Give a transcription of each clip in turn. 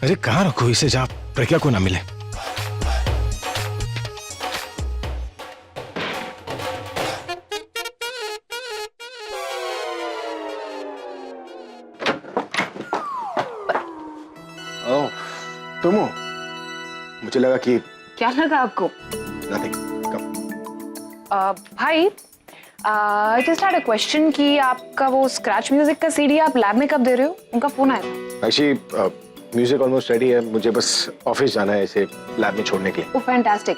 अरे कहाँ रखो इसे, जा प्रज्ञा को ना मिले। ओह, तुम हो? मुझे लगा कि क्या लगा आपको? nothing. Come. भाई, I just had a question कि आपका वो स्क्रैच म्यूजिक का सीडी आप लैब में कब दे रहे हो? उनका फोन आया था। Actually, म्यूजिक ऑलमोस्ट रेडी है, मुझे बस ऑफिस जाना है इसे लैब में छोड़ने के लिए। Oh fantastic.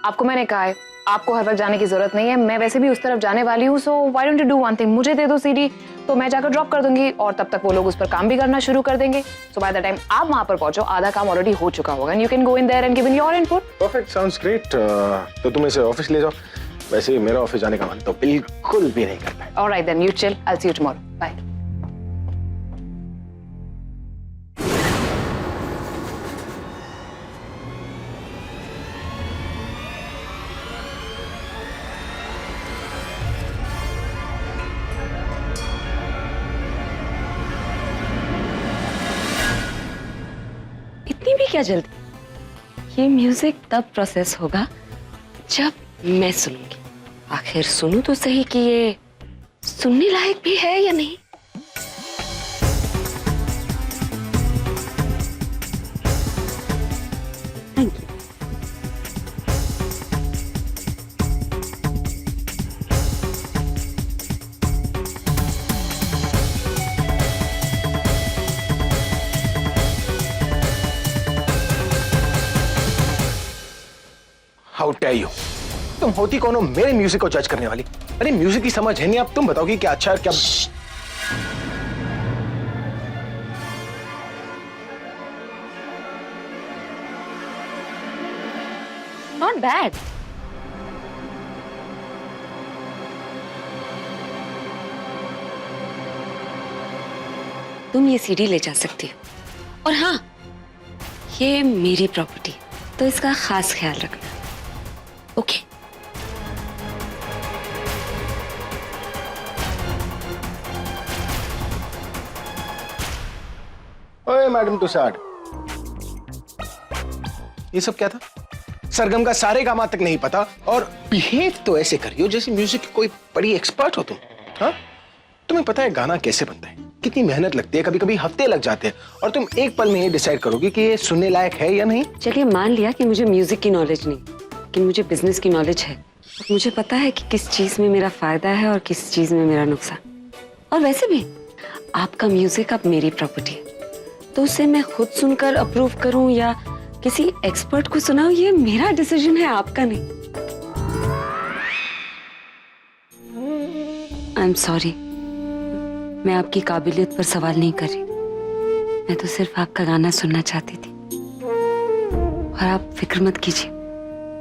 आपको मैंने कहा है आपको हर वक्त जाने की जरूरत नहीं है, मैं वैसे भी उस तरफ जाने वाली हूँ, so why don't you do one thing, मुझे दे दो सीडी तो मैं जाकर ड्रॉप कर दूंगी और तब तक वो लोग उस पर काम भी करना शुरू कर देंगे। सो बाय द टाइम आप वहां पर पहुंचो आधा काम ऑलरेडी हो चुका होगा and you can go in their and give in your input. Perfect, sounds great. तो तुम इसे ऑफिस ले जाओ, वैसे मेरा ऑफिस जाने का मन तो बिल्कुल भी नहीं करता है। Alright then, you chill, I will see you tomorrow, bye. इतनी भी क्या जल्दी? ये म्यूजिक तब प्रोसेस होगा जब मैं सुनूंगी। आखिर सुनूं तो सही कि ये सुनने लायक भी है या नहीं। Thank you. How dare you, तुम होती कौन हो मेरे म्यूजिक को जज करने वाली? अरे म्यूजिक की समझ है नहीं, अब तुम बताओगी क्या अच्छा है क्या। Not bad. तुम ये सीडी ले जा सकती हो और हाँ, ये मेरी प्रॉपर्टी तो इसका खास ख्याल रखना। ओके? ओए मैडम तुषार, ये सब क्या था? सरगम का सारे गामा तक नहीं पता और बिहेव तो ऐसे करियो जैसे म्यूजिक की कोई बड़ी एक्सपर्ट हो तुम। हाँ, तुम्हें पता है गाना कैसे बनता है, कितनी मेहनत लगती है, कभी कभी हफ्ते लग जाते हैं और तुम एक पल में ये डिसाइड करोगे कि ये सुनने लायक है या नहीं। चलिए मान लिया कि मुझे म्यूजिक की नॉलेज नहीं, कि मुझे बिजनेस की नॉलेज है। मुझे पता है कि किस चीज में मेरा फायदा है और किस चीज में मेरा नुकसान। और वैसे भी आपका म्यूजिक अब मेरी प्रॉपर्टी है, तो उसे मैं खुद सुनकर अप्रूव करूं या किसी एक्सपर्ट को सुनाऊं, ये मेरा डिसीजन है, आपका नहीं। आई एम सॉरी, मैं आपकी काबिलियत पर सवाल नहीं कर रही। मैं तो सिर्फ आपका गाना सुनना चाहती थी। और आप फिक्र मत कीजिए,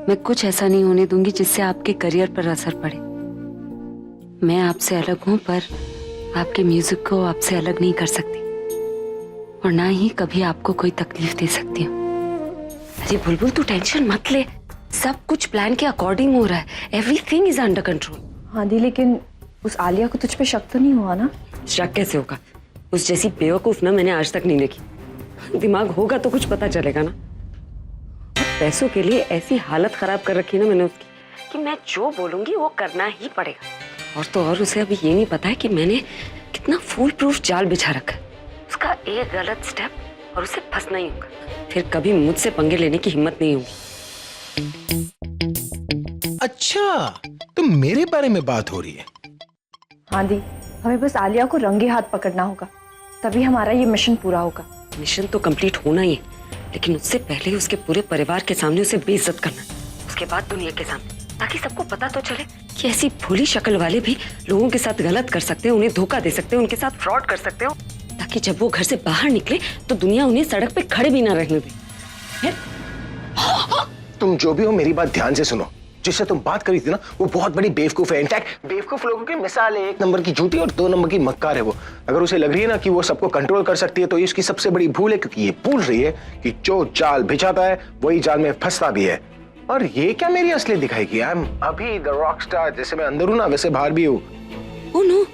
मैं कुछ ऐसा नहीं होने दूंगी जिससे आपके करियर पर असर पड़े। मैं आपसे अलग हूं, पर आपके म्यूजिक को आपसे अलग नहीं कर सकती और ना ही कभी आपको कोई तकलीफ दे सकती हूँ। अरे बुलबुल, तू टेंशन मत ले, सब कुछ प्लान के अकॉर्डिंग हो रहा है। Everything is under control. हाँ दी, लेकिन उस आलिया को तुझ पे शक तो नहीं हुआ ना? शक कैसे होगा? उस जैसी बेवकूफ ना मैंने आज तक नहीं देखी। दिमाग होगा तो कुछ पता चलेगा ना। पैसों के लिए ऐसी हालत खराब कर रखी ना मैंने उसकी कि मैं जो बोलूंगी वो करना ही पड़ेगा। और तो और उसे अभी ये नहीं पता है कि मैंने कितना फूल प्रूफ जाल बिछा रखा है। उसका एक गलत स्टेप और उसे फंसना ही होगा, फिर कभी मुझसे पंगे लेने की हिम्मत नहीं होगी। अच्छा, तो मेरे बारे में बात हो रही है? हाँ दी, हमें बस आलिया को रंगे हाथ पकड़ना होगा, तभी हमारा ये मिशन पूरा होगा। मिशन तो कंप्लीट होना ही है, लेकिन उससे पहले उसके पूरे परिवार के सामने उसे बेइज्जत करना, उसके बाद दुनिया के सामने, ताकि सबको पता तो चले कि ऐसी भोली शक्ल वाले भी लोगों के साथ गलत कर सकते हैं, उन्हें धोखा दे सकते हैं, उनके साथ फ्रॉड कर सकते हो, ताकि जब वो घर से बाहर निकले तो दुनिया उन्हें सड़क पे खड़े भी ना रहने दे। तुम जो भी हो मेरी बात ध्यान से सुनो। जिससे तुम बात करी थी ना वो बहुत बड़ी बेवकूफ है। इनफैक्ट बेवकूफ लोगों की मिसाल है, 1 नंबर की झूठी और 2 नंबर की मक्कार है वो। अगर उसे लग रही है ना कि वो सबको कंट्रोल कर सकती है तो ये उसकी सबसे बड़ी भूल है, क्योंकि ये भूल रही है कि जो जाल बिछाता है वही जाल में फंसता भी है। और ये क्या मेरी असलियत दिखाएगी? आई एम अभी द रॉक स्टार, जैसे मैं अंदर हूं ना वैसे बाहर भी हूं। ओह नो,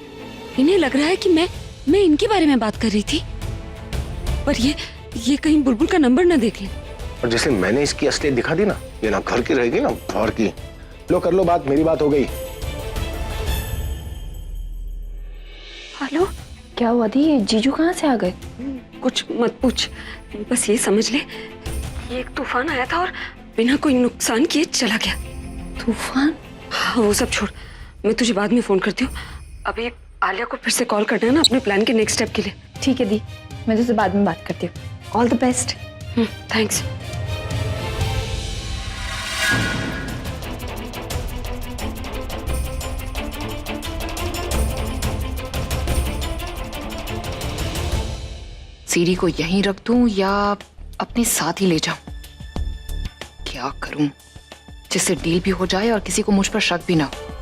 इन्हें लग रहा है कि मैं इनके बारे में बात कर रही थी, पर ये कहीं बुलबुल का नंबर ना देख ले। और जैसे मैंने इसकी असलियत दिखा दी ना, ये ना घर की रहेगी ना बाहर की। लो कर लो बात, मेरी बात हो गई। हेलो, क्या हुआ दी? जीजू कहाँ से आ गए? कुछ मत पूछ, बस ये समझ ले ये एक तूफान आया था और बिना कोई नुकसान किए चला गया। तूफान? हाँ वो सब छोड़, मैं तुझे बाद में फोन करती हूँ। अभी आलिया को फिर से कॉल करना है ना अपने प्लान के नेक्स्ट स्टेप के लिए। ठीक है दी, मैं तुझसे बाद में बात करती हूँ। All the best. Thanks. CD को यहीं रख दूं या अपने साथ ही ले जाऊं? क्या करूं जिससे डील भी हो जाए और किसी को मुझ पर शक भी ना हो।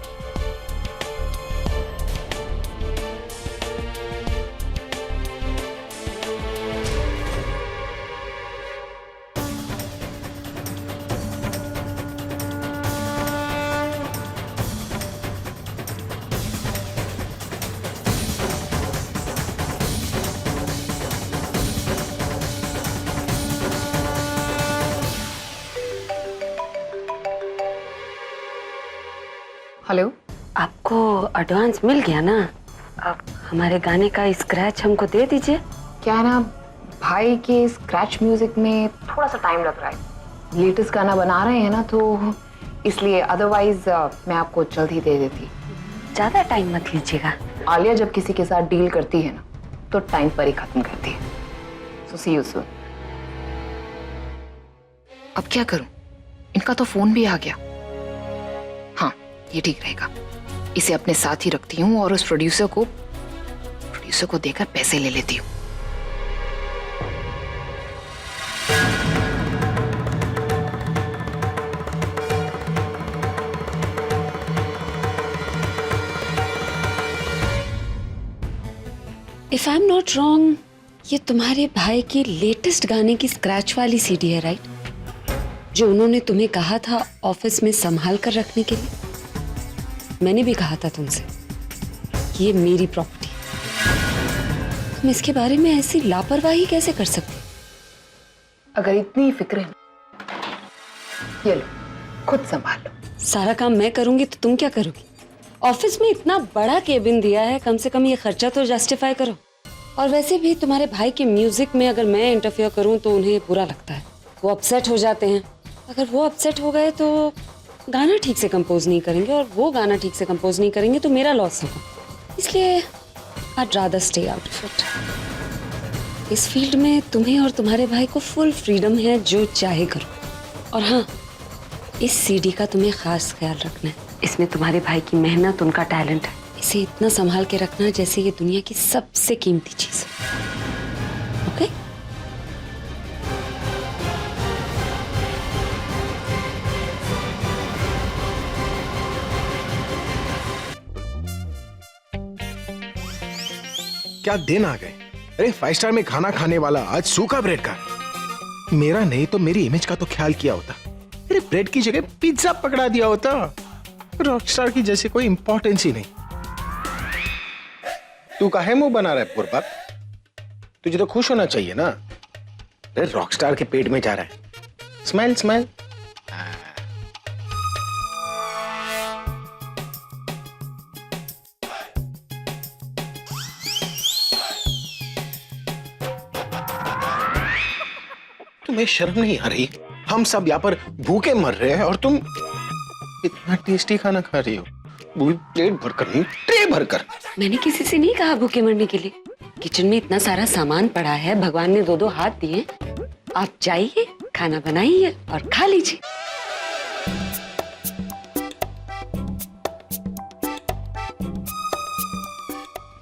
हेलो, आपको एडवांस मिल गया ना? अब हमारे गाने का स्क्रैच हमको दे दीजिए। क्या है ना, भाई के स्क्रैच म्यूजिक में थोड़ा सा टाइम लग रहा है। लेटेस्ट गाना बना रहे हैं ना, तो इसलिए, अदरवाइज मैं आपको जल्द ही दे देती। ज्यादा टाइम मत लीजिएगा। आलिया जब किसी के साथ डील करती है ना, तो टाइम पर ही खत्म करती है। सो सी यू सून। अब क्या करूं, इनका तो फोन भी आ गया। हाँ, ये ठीक रहेगा। इसे अपने साथ ही रखती हूँ और उस प्रोड्यूसर को देकर पैसे ले लेती हूँ। If I am not wrong, ये तुम्हारे भाई की लेटेस्ट गाने की स्क्रैच वाली सीडी है, राइट? जो उन्होंने तुम्हें कहा था ऑफिस में संभाल कर रखने के लिए। मैंने भी कहा था तुमसे कि ये मेरी प्रॉपर्टी है। तुम इसके बारे में ऐसी लापरवाही कैसे कर सकती? अगर इतनी फिक्र है, ये लो, खुद संभाल लो। सारा काम मैं करूंगी तो तुम क्या करोगी? ऑफिस में इतना बड़ा केबिन दिया है, कम से कम ये खर्चा तो जस्टिफाई करो। और वैसे भी तुम्हारे भाई के म्यूजिक में अगर मैं इंटरफेयर करूं तो उन्हें बुरा लगता है, वो अपसेट हो जाते हैं। अगर वो अपसेट हो गए तो गाना ठीक से कंपोज नहीं करेंगे, और वो गाना ठीक से कंपोज नहीं करेंगे तो मेरा लॉस होगा। इसलिए I'd rather stay out of it। इस फील्ड में तुम्हें और तुम्हारे भाई को फुल फ्रीडम है, जो चाहे करो। और हाँ, इस सीडी का तुम्हें खास ख्याल रखना है। इसमें तुम्हारे भाई की मेहनत, उनका टैलेंट है। इसे इतना संभाल के रखना जैसे ये दुनिया की सबसे कीमती चीज है। ओके? क्या दिन आ गए। अरे 5 स्टार में खाना खाने वाला आज सूखा ब्रेड का। मेरा नहीं तो मेरी इमेज का तो ख्याल किया होता। अरे ब्रेड की जगह पिज्जा पकड़ा दिया होता। रॉकस्टार की जैसे कोई इंपॉर्टेंस ही नहीं। तू काहे मुंह बना रहा है पुरबाप? तुझे तो खुश होना चाहिए ना। अरे रॉकस्टार के पेट में जा रहा है। Smile smile. तुम्हें शर्म नहीं आ रही? हम सब यहाँ पर भूखे मर रहे हैं और तुम इतना टेस्टी खाना खा रही हो। वो भी प्लेट भरकर नहीं, ट्रे भरकर। मैंने किसी से नहीं कहा भूखे मरने के लिए। किचन में इतना सारा सामान पड़ा है, भगवान ने 2-2 हाथ दिए। आप जाइए, खाना बनाइए और खा लीजिए।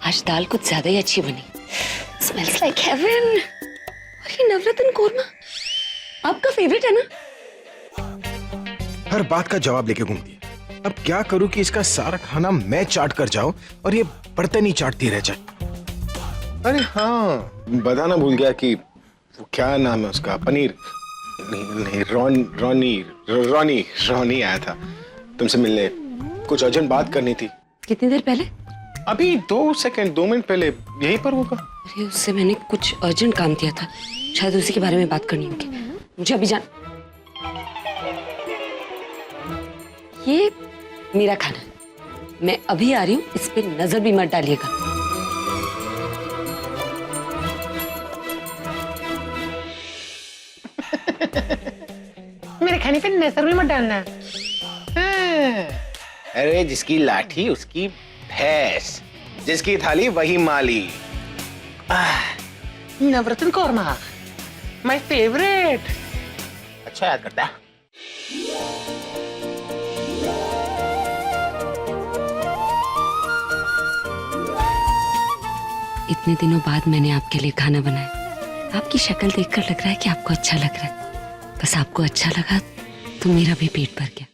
आज दाल कुछ ज्यादा ही अच्छी बनी। Smells like heaven. और ये नवरत्न कोरमा आपका फेवरेट है ना? हर बात का जवाब लेके घूमती है। अब क्या करूं कि इसका सारा खाना मैं चाट कर जाऊं और ये बर्तन ही चाटती रह जाए। अरे हाँ, बताना भूल गया कि वो क्या नाम है उसका, पनीर नहीं, रोनी आया था तुमसे मिलने। कुछ अर्जेंट बात करनी थी। कितनी देर पहले? अभी 2 मिनट पहले, यहीं पर होगा। अरे उससे मैंने कुछ अर्जेंट काम किया था। शायद उसी के बारे में बात करनी होगी। मुझे अभी जान, ये मेरा खाना है, मैं अभी आ रही हूँ, इस पे नजर भी मत डालिएगा। मेरे खाने पे नजर भी मत डालना। हाँ। अरे जिसकी लाठी उसकी भैंस, जिसकी थाली वही माली। नवरत्न कौरमा, माय फेवरेट। अच्छा याद करता है। इतने दिनों बाद मैंने आपके लिए खाना बनाया। आपकी शक्ल देखकर लग रहा है कि आपको अच्छा लग रहा है। बस आपको अच्छा लगा तो मेरा भी पेट भर गया।